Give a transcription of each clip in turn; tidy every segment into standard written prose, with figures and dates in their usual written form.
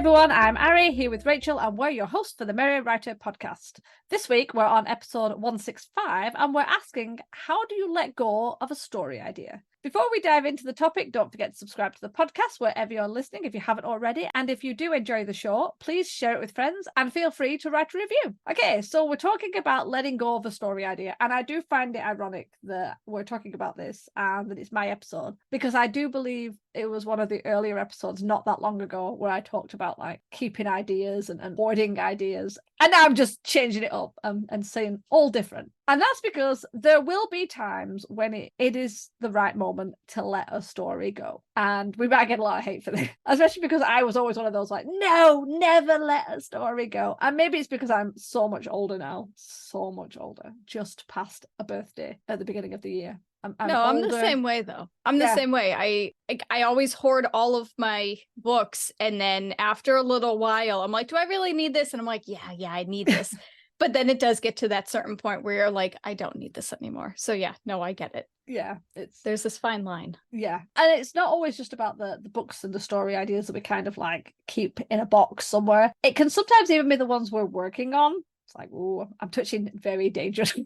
everyone, I'm Ari, here with Rachel, and we're your host for the Merry Writer podcast. This week, we're on episode 165, and we're asking, how do you let go of a story idea? Before we dive into the topic, don't forget to subscribe to the podcast wherever you're listening if you haven't already. And if you do enjoy the show, please share it with friends and feel free to write a review. Okay, so we're talking about letting go of a story idea. And I do find it ironic that we're talking about this and that it's my episode, because I do believe it was one of the earlier episodes not that long ago where I talked about like keeping ideas and hoarding ideas. And now I'm just changing it up and saying all different. And that's because there will be times when it is the right moment to let a story go. And we might get a lot of hate for this, especially because I was always one of those like, no, never let a story go. And maybe it's because I'm so much older now, so much older, just past a birthday at the beginning of the year. I'm the same way though. I'm the same way. I always hoard all of my books, and then after a little while, I'm like, do I really need this? And I'm like, yeah, I need this. But then it does get to that certain point where you're like, I don't need this anymore. So yeah, no, I get it. Yeah, there's this fine line. Yeah, and it's not always just about the books and the story ideas that we kind of like keep in a box somewhere. It can sometimes even be the ones we're working on. It's like, oh, I'm touching very dangerous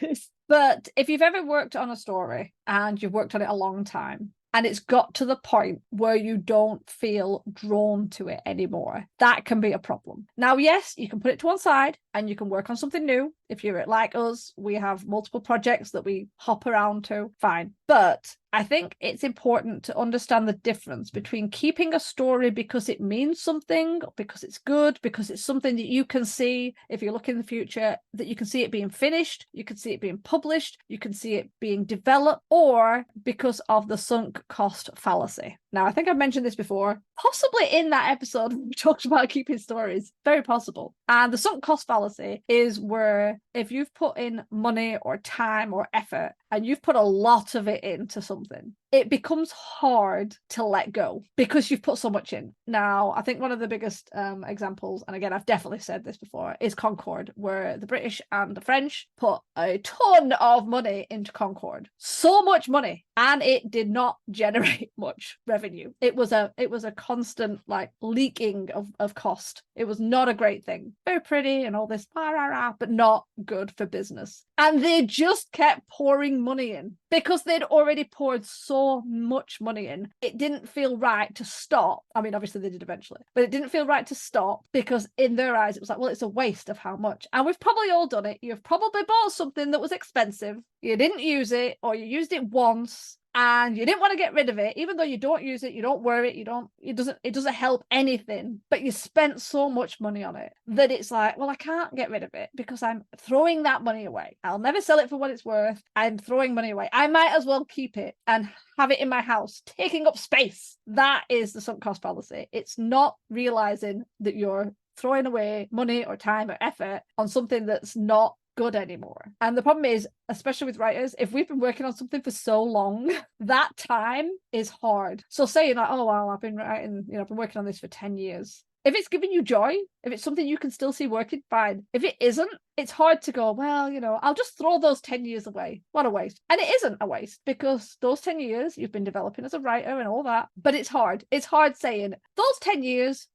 this. But if you've ever worked on a story and you've worked on it a long time, and it's got to the point where you don't feel drawn to it anymore, that can be a problem. Now, yes, you can put it to one side and you can work on something new. If you're like us, we have multiple projects that we hop around to, fine. But I think it's important to understand the difference between keeping a story because it means something, because it's good, because it's something that you can see, if you look in the future, that you can see it being finished, you can see it being published, you can see it being developed, or because of the sunk cost fallacy. Now, I think I've mentioned this before, possibly in that episode we talked about keeping stories, very possible. And the sunk cost fallacy is where if you've put in money or time or effort and you've put a lot of it into something, it becomes hard to let go because you've put so much in. Now, I think one of the biggest examples, and again, I've definitely said this before, is Concorde, where the British and the French put a ton of money into Concorde. So much money, and it did not generate much revenue. It was a constant like leaking of cost. It was not a great thing. Very pretty and all this, but not good for business. And they just kept pouring money in because they'd already poured so much money in. It didn't feel right to stop. I mean, obviously they did eventually, but it didn't feel right to stop because in their eyes, it was like, well, it's a waste of how much. And we've probably all done it. You've probably bought something that was expensive. You didn't use it, or you used it once and you didn't want to get rid of it, even though you don't use it, you don't wear it, it doesn't help anything, but you spent so much money on it that it's like, well, I can't get rid of it because I'm throwing that money away. I'll never sell it for what it's worth. I'm throwing money away. I might as well keep it and have it in my house, taking up space. That is the sunk cost fallacy. It's not realizing that you're throwing away money or time or effort on something that's not good anymore. And the problem is, especially with writers, if we've been working on something for so long, that time is hard. So saying like, oh, well, I've been writing, I've been working on this for 10 years. If it's giving you joy, if it's something you can still see working, fine. If it isn't, it's hard to go, well, I'll just throw those 10 years away. What a waste. And it isn't a waste because those 10 years you've been developing as a writer and all that. But it's hard. It's hard saying those 10 years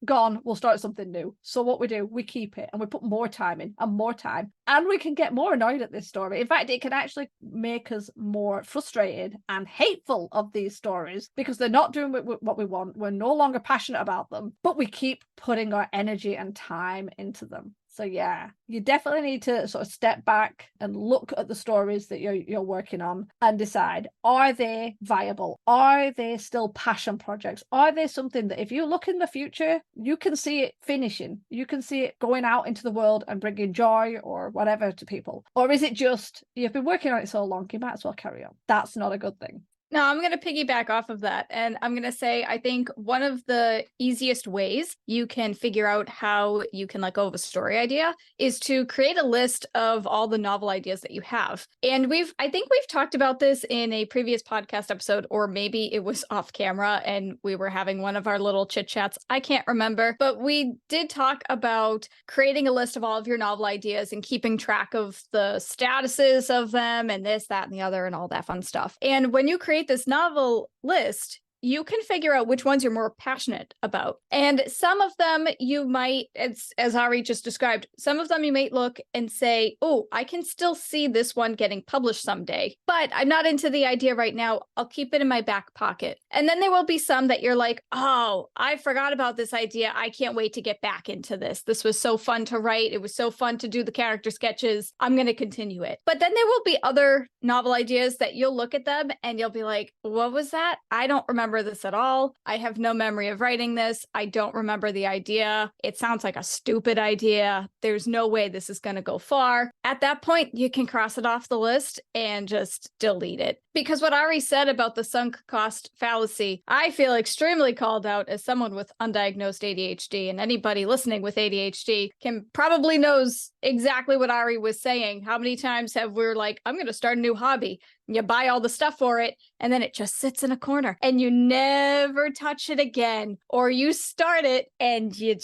gone, we'll start something new. So what we do, we keep it and we put more time in and more time, and we can get more annoyed at this story. In fact, it can actually make us more frustrated and hateful of these stories because they're not doing what we want. We're no longer passionate about them, but we keep putting our energy and time into them. So yeah, you definitely need to sort of step back and look at the stories that you're working on and decide, are they viable? Are they still passion projects? Are they something that if you look in the future, you can see it finishing? You can see it going out into the world and bringing joy or whatever to people? Or is it just, you've been working on it so long, you might as well carry on? That's not a good thing. No, I'm going to piggyback off of that. And I'm going to say, I think one of the easiest ways you can figure out how you can let go of a story idea is to create a list of all the novel ideas that you have. And I think we've talked about this in a previous podcast episode, or maybe it was off camera and we were having one of our little chit chats. I can't remember, but we did talk about creating a list of all of your novel ideas and keeping track of the statuses of them and this, that, and the other, and all that fun stuff. And when you create this novel list, you can figure out which ones you're more passionate about. And some of them you might, as Ari just described, some of them you might look and say, oh, I can still see this one getting published someday, but I'm not into the idea right now. I'll keep it in my back pocket. And then there will be some that you're like, oh, I forgot about this idea. I can't wait to get back into this. This was so fun to write. It was so fun to do the character sketches. I'm going to continue it. But then there will be other novel ideas that you'll look at them and you'll be like, what was that? I don't remember this at all. I have no memory of writing this. I don't remember the idea. It sounds like a stupid idea. There's no way this is going to go far. At that point, you can cross it off the list and just delete it. Because what Ari said about the sunk cost fallacy, I feel extremely called out as someone with undiagnosed ADHD, and anybody listening with ADHD can probably knows exactly what Ari was saying. How many times have we're like, I'm going to start a new hobby. You buy all the stuff for it, and then it just sits in a corner and you never touch it again. Or you start it and you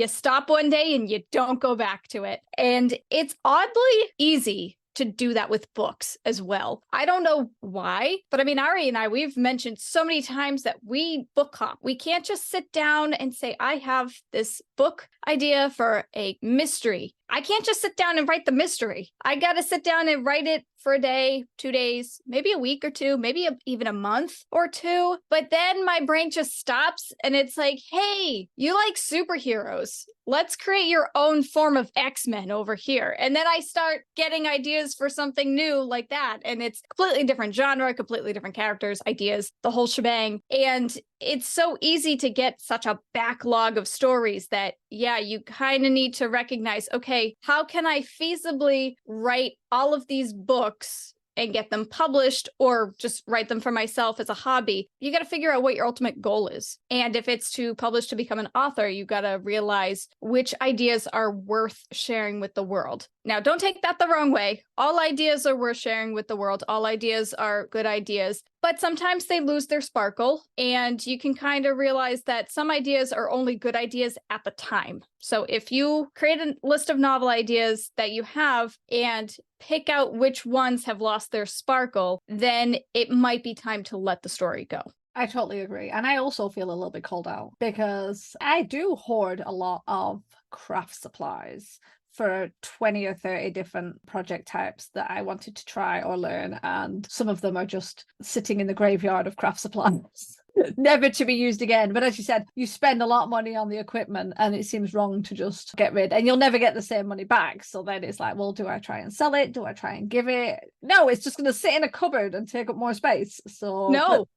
stop one day and you don't go back to it. And it's oddly easy to do that with books as well. I don't know why, but I mean, Ari and I, we've mentioned so many times that we book hop. We can't just sit down and say, I have this book idea for a mystery. I can't just sit down and write the mystery. I got to sit down and write it for a day, 2 days, maybe a week or two, maybe even a month or two. But then my brain just stops and it's like, hey, you like superheroes. Let's create your own form of X-Men over here. And then I start getting ideas for something new like that. And it's completely different genre, completely different characters, ideas, the whole shebang. And it's so easy to get such a backlog of stories that, yeah, you kind of need to recognize, okay, how can I feasibly write all of these books and get them published, or just write them for myself as a hobby? You got to figure out what your ultimate goal is. And if it's to publish to become an author, you got to realize which ideas are worth sharing with the world. Now, don't take that the wrong way. All ideas are worth sharing with the world. All ideas are good ideas, but sometimes they lose their sparkle, and you can kind of realize that some ideas are only good ideas at the time. So if you create a list of novel ideas that you have and pick out which ones have lost their sparkle, then it might be time to let the story go. I totally agree. And I also feel a little bit called out because I do hoard a lot of craft supplies for 20 or 30 different project types that I wanted to try or learn. And some of them are just sitting in the graveyard of craft supplies. Never to be used again. But as you said, you spend a lot of money on the equipment and it seems wrong to just get rid, and you'll never get the same money back. So then it's like, well, do I try and sell it? Do I try and give it? No, it's just going to sit in a cupboard and take up more space. So no,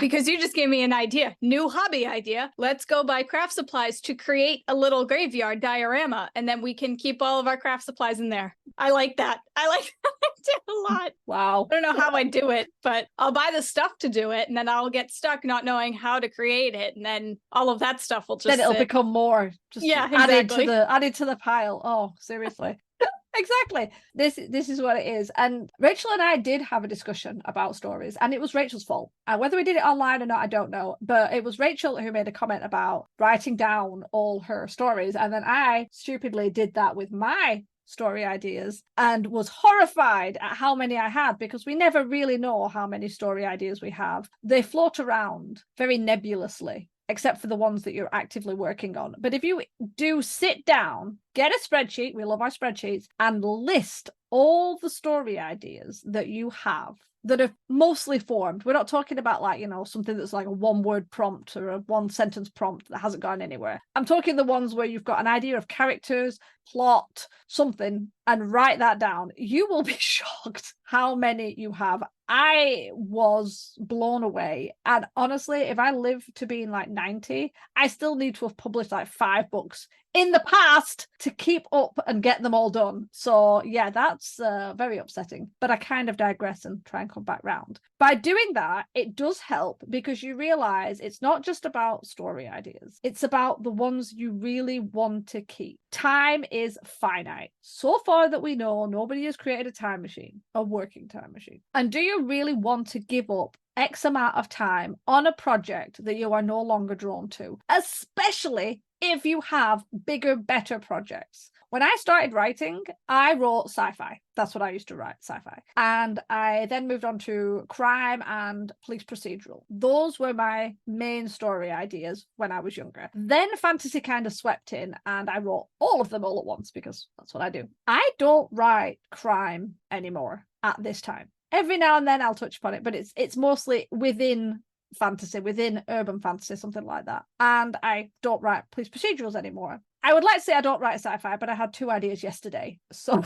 because you just gave me an idea. New hobby idea. Let's go buy craft supplies to create a little graveyard diorama, and then we can keep all of our craft supplies in there. I like that. I like that idea a lot. Wow. I don't know how I do it, but I'll buy the stuff to do it, and then I'll get stuck not knowing how to create it, and then all of that stuff will just then it'll become more just exactly. added to the pile. Oh, seriously. Exactly. This is what it is. And Rachel and I did have a discussion about stories, and it was Rachel's fault. Whether we did it online or not, I don't know. But it was Rachel who made a comment about writing down all her stories, and then I stupidly did that with my story ideas and was horrified at how many I had, because we never really know how many story ideas we have. They float around very nebulously, except for the ones that you're actively working on. But if you do sit down, get a spreadsheet, we love our spreadsheets, and list all the story ideas that you have that are mostly formed. We're not talking about something that's like a one-word prompt or a one-sentence prompt that hasn't gone anywhere. I'm talking the ones where you've got an idea of characters, plot, something, and write that down. You will be shocked how many you have. I was blown away. And honestly, if I live to being like 90, I still need to have published like 5 books in the past to keep up and get them all done. So yeah, that's very upsetting. But I kind of digress and try and come back round. By doing that, it does help, because you realize it's not just about story ideas. It's about the ones you really want to keep. Time is finite. So far that we know, nobody has created a time machine, a working time machine. And do you you really want to give up X amount of time on a project that you are no longer drawn to, especially if you have bigger, better projects. When I started writing, I wrote sci-fi. That's what I used to write, sci-fi. And I then moved on to crime and police procedural. Those were my main story ideas when I was younger. Then fantasy kind of swept in and I wrote all of them all at once because that's what I do. I don't write crime anymore at this time. Every now and then I'll touch upon it, but it's mostly within fantasy, within urban fantasy, something like that. And I don't write police procedurals anymore. I would like to say I don't write sci-fi, but I had 2 ideas yesterday. So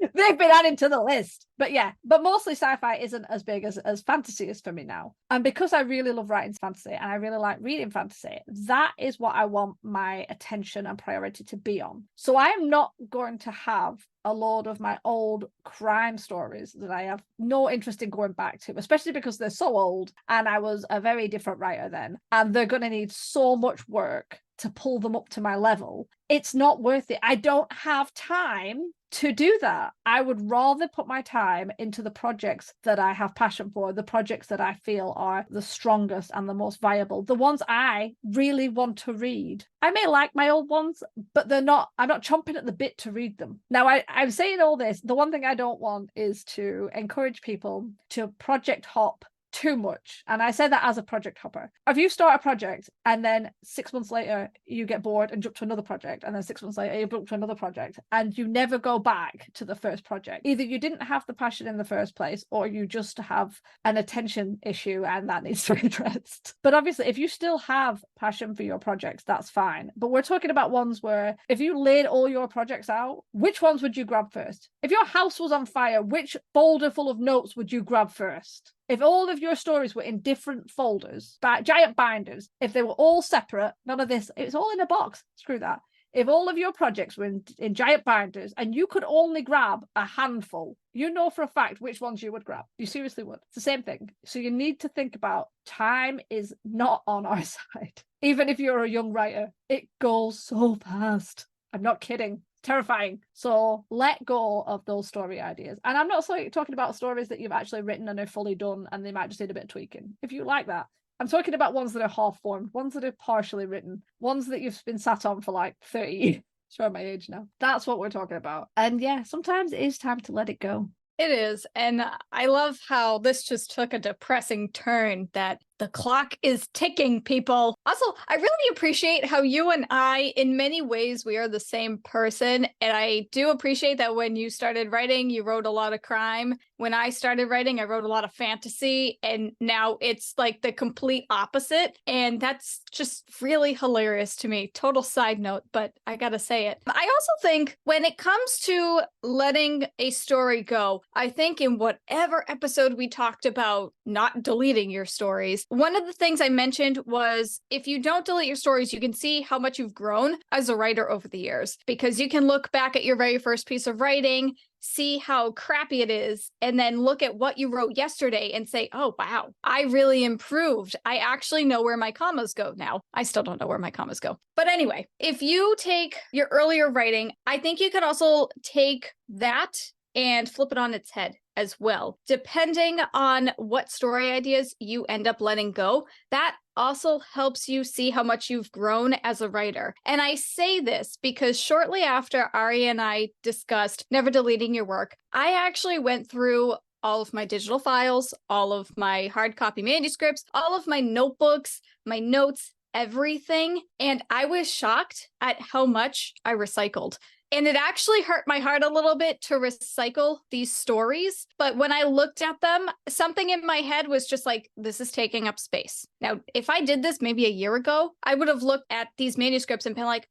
they've been added to the list. But yeah, but mostly sci-fi isn't as big as fantasy is for me now. And because I really love writing fantasy and I really like reading fantasy, that is what I want my attention and priority to be on. So I am not going to have a load of my old crime stories that I have no interest in going back to, especially because they're so old and I was a very different writer then. And they're going to need so much work to pull them up to my level. It's not worth it. I don't have time to do that. I would rather put my time into the projects that I have passion for, the projects that I feel are the strongest and the most viable, the ones I really want to read. I may like my old ones, but I'm not chomping at the bit to read them. Now, I'm saying all this. The one thing I don't want is to encourage people to project hop too much. And I say that as a project hopper. If you start a project and then 6 months later you get bored and jump to another project, and then 6 months later you jump to another project, and you never go back to the first project, either you didn't have the passion in the first place or you just have an attention issue and that needs to be addressed. But obviously if you still have passion for your projects, that's fine. But we're talking about ones where if you laid all your projects out, which ones would you grab first? If your house was on fire, which folder full of notes would you grab first? If all of your stories were in different folders, giant binders, if they were all separate, none of this, it's all in a box. Screw that. If all of your projects were in giant binders and you could only grab a handful, you know for a fact which ones you would grab. You seriously would. It's the same thing. So you need to think about time is not on our side. Even if you're a young writer, it goes so fast. I'm not kidding. Terrifying. So let go of those story ideas. And I'm not talking about stories that you've actually written and are fully done and they might just need a bit of tweaking. If you like that, I'm talking about ones that are half formed, ones that are partially written, ones that you've been sat on for like 30 years. Show my age now. That's what we're talking about. And yeah, sometimes it is time to let it go. It is. And I love how this just took a depressing turn, that the clock is ticking, people. Also, I really appreciate how you and I, in many ways, we are the same person. And I do appreciate that when you started writing, you wrote a lot of crime. When I started writing, I wrote a lot of fantasy. And now it's like the complete opposite. And that's just really hilarious to me. Total side note, but I gotta say it. I also think when it comes to letting a story go, I think in whatever episode we talked about not deleting your stories, one of the things I mentioned was if you don't delete your stories, you can see how much you've grown as a writer over the years, because you can look back at your very first piece of writing, see how crappy it is, and then look at what you wrote yesterday and say, oh, wow, I really improved. I actually know where my commas go now. I still don't know where my commas go. But anyway, if you take your earlier writing, I think you could also take that and flip it on its head as well. Depending on what story ideas you end up letting go, that also helps you see how much you've grown as a writer. And I say this because shortly after Ari and I discussed never deleting your work, I actually went through all of my digital files, all of my hard copy manuscripts, all of my notebooks, my notes, everything. And I was shocked at how much I recycled. And it actually hurt my heart a little bit to recycle these stories. But when I looked at them, something in my head was just like, this is taking up space. Now, if I did this maybe a year ago, I would have looked at these manuscripts and been like,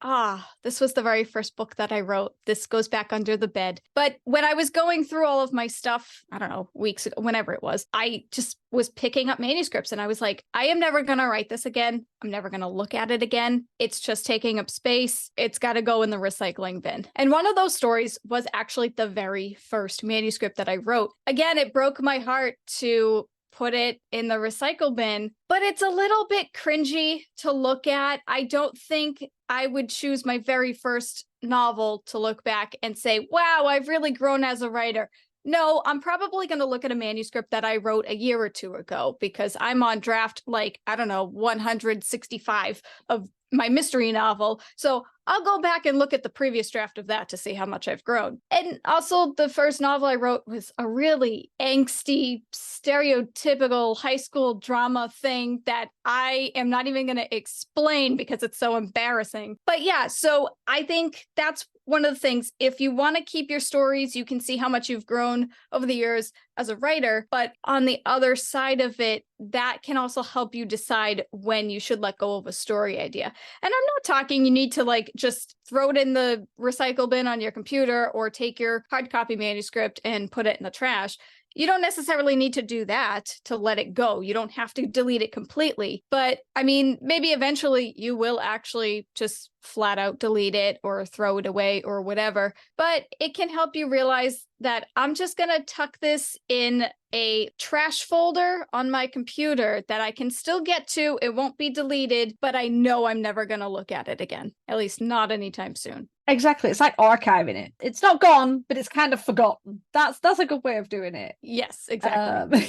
this was the very first book that I wrote. This goes back under the bed. But when I was going through all of my stuff, I don't know, weeks ago, whenever it was, I just was picking up manuscripts and I was like, I am never going to write this again. I'm never going to look at it again. It's just taking up space. It's got to go in the recycling bin. And one of those stories was actually the very first manuscript that I wrote. Again, it broke my heart to put it in the recycle bin, but it's a little bit cringy to look at. I don't think I would choose my very first novel to look back and say, wow, I've really grown as a writer. No, I'm probably going to look at a manuscript that I wrote a year or two ago because I'm on draft, like, I don't know, 165 of my mystery novel. So I'll go back and look at the previous draft of that to see how much I've grown. And also, the first novel I wrote was a really angsty, stereotypical high school drama thing that I am not even going to explain because it's so embarrassing. But yeah, so I think that's one of the things. If you want to keep your stories, you can see how much you've grown over the years as a writer. But on the other side of it, that can also help you decide when you should let go of a story idea. And I'm not talking you need to like just throw it in the recycle bin on your computer or take your hard copy manuscript and put it in the trash. You don't necessarily need to do that to let it go. You don't have to delete it completely. But I mean, maybe eventually you will actually just flat out delete it or throw it away or whatever. But it can help you realize that I'm just going to tuck this in a trash folder on my computer that I can still get to. It won't be deleted, but I know I'm never going to look at it again, at least not anytime soon. Exactly. It's like archiving it. It's not gone, but it's kind of forgotten. That's a good way of doing it. Yes, exactly.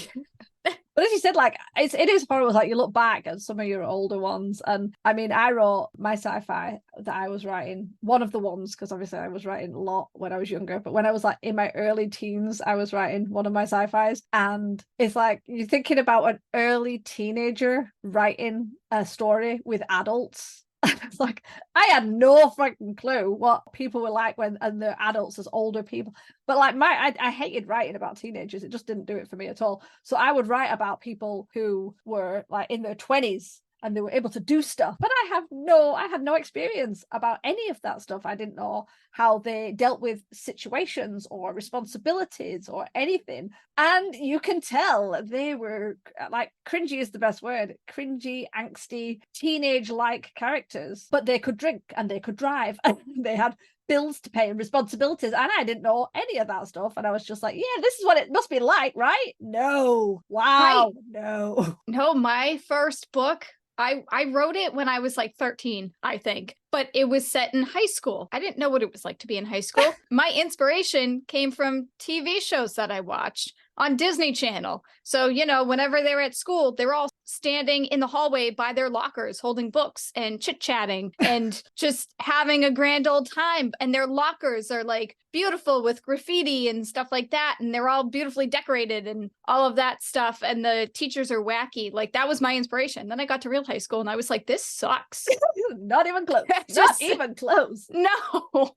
But as you said, like it is horrible. Like you look back at some of your older ones, and I mean, I wrote my sci-fi that I was writing. One of the ones, because obviously I was writing a lot when I was younger. But when I was like in my early teens, I was writing one of my sci-fis, and it's like you're thinking about an early teenager writing a story with adults. It's like I had no freaking clue what people were like when and they're adults as older people. But like I hated writing about teenagers. It just didn't do it for me at all. So I would write about people who were like in their 20s and they were able to do stuff. But I had no experience about any of that stuff. I didn't know how they dealt with situations or responsibilities or anything. And you can tell they were like cringy is the best word. Cringy, angsty, teenage-like characters. But they could drink and they could drive and they had bills to pay and responsibilities, and I didn't know any of that stuff, and I was just like, yeah, this is what it must be like, right? No. Wow. Right. No, my first book, I wrote it when I was like 13, I think, but it was set in high school. I didn't know what it was like to be in high school. My inspiration came from TV shows that I watched on Disney Channel. So, you know, whenever they're at school, they're all standing in the hallway by their lockers, holding books and chit-chatting and just having a grand old time. And their lockers are like beautiful with graffiti and stuff like that. And they're all beautifully decorated and all of that stuff. And the teachers are wacky. Like that was my inspiration. Then I got to real high school and I was like, this sucks. Not even close. Not even close. No.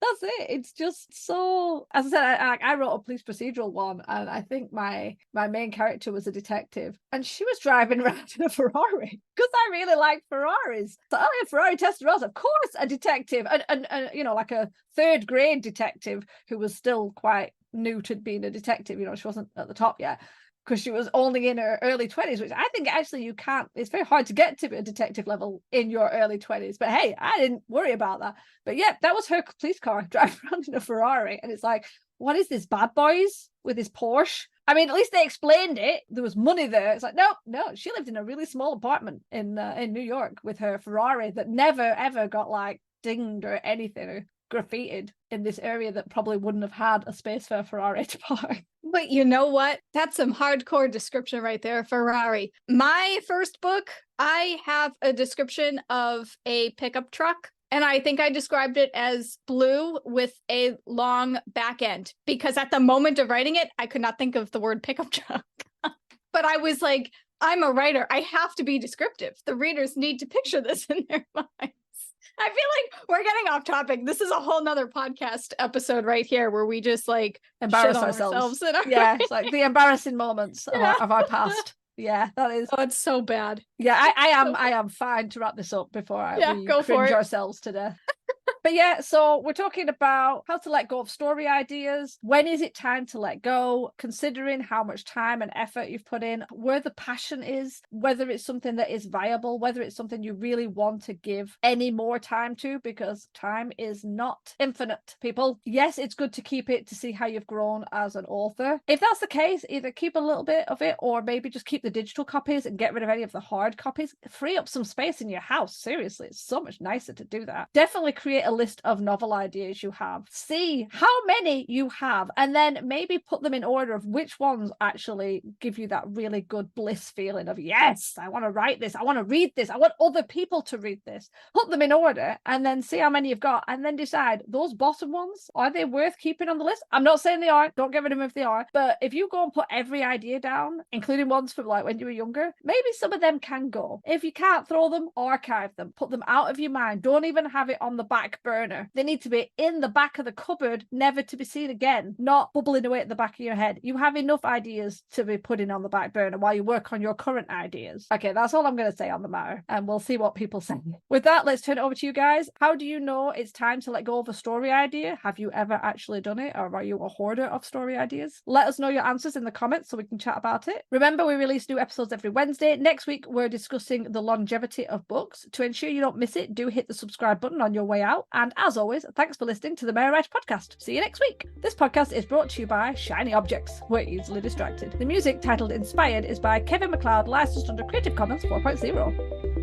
That's it. It's just so, as I said, I wrote a police procedural one, and I think my main character was a detective, and she was driving around in a Ferrari because I really like Ferraris. So, oh yeah, Ferrari Testarossa, of course, a detective, and you know, like a third grade detective who was still quite new to being a detective. You know, she wasn't at the top yet, because she was only in her early 20s, which I think actually you can't, it's very hard to get to a detective level in your early 20s. But hey, I didn't worry about that. But yeah, that was her police car driving around in a Ferrari. And it's like, what is this, Bad Boys with his Porsche? I mean, at least they explained it. There was money there. It's like, no, she lived in a really small apartment in New York with her Ferrari that never, ever got like dinged or anything or graffitied in this area that probably wouldn't have had a space for a Ferrari to park. But you know what? That's some hardcore description right there, Ferrari. My first book, I have a description of a pickup truck. And I think I described it as blue with a long back end because at the moment of writing it, I could not think of the word pickup truck. But I was like, I'm a writer. I have to be descriptive. The readers need to picture this in their minds. I feel like we're getting off topic. This is a whole nother podcast episode right here where we just like embarrass ourselves. Yeah, it's like the embarrassing moments of our past. Yeah, that is. Oh, it's so bad. Yeah, I am fine to wrap this up before we cringe ourselves to death. But yeah, so we're talking about how to let go of story ideas. When is it time to let go? Considering how much time and effort you've put in, where the passion is, whether it's something that is viable, whether it's something you really want to give any more time to, because time is not infinite, people. Yes, it's good to keep it to see how you've grown as an author. If that's the case, either keep a little bit of it or maybe just keep the digital copies and get rid of any of the hard copies. Free up some space in your house. Seriously, it's so much nicer to do that. Definitely create a list of novel ideas you have. See how many you have, and then maybe put them in order of which ones actually give you that really good bliss feeling of, yes, I want to write this, I want to read this, I want other people to read this. Put them in order and then see how many you've got, and then decide, those bottom ones, are they worth keeping on the list? I'm not saying they are, don't get rid of them if they are, but if you go and put every idea down, including ones from like when you were younger, maybe some of them can go. If you can't throw them, archive them, put them out of your mind. Don't even have it on the back burner. They need to be in the back of the cupboard, never to be seen again, not bubbling away at the back of your head. You have enough ideas to be putting on the back burner while you work on your current ideas. Okay, that's all I'm going to say on the matter, and we'll see what people say. With that, let's turn it over to you guys. How do you know it's time to let go of a story idea? Have you ever actually done it, or are you a hoarder of story ideas? Let us know your answers in the comments so we can chat about it. Remember, we release new episodes every Wednesday. Next week, we're discussing the longevity of books. To ensure you don't miss it, do hit the subscribe button on your way out. And as always, thanks for listening to the Mary Wright podcast. See you next week. This podcast is brought to you by Shiny Objects. We're easily distracted. The music, titled Inspired, is by Kevin MacLeod, licensed under Creative Commons 4.0.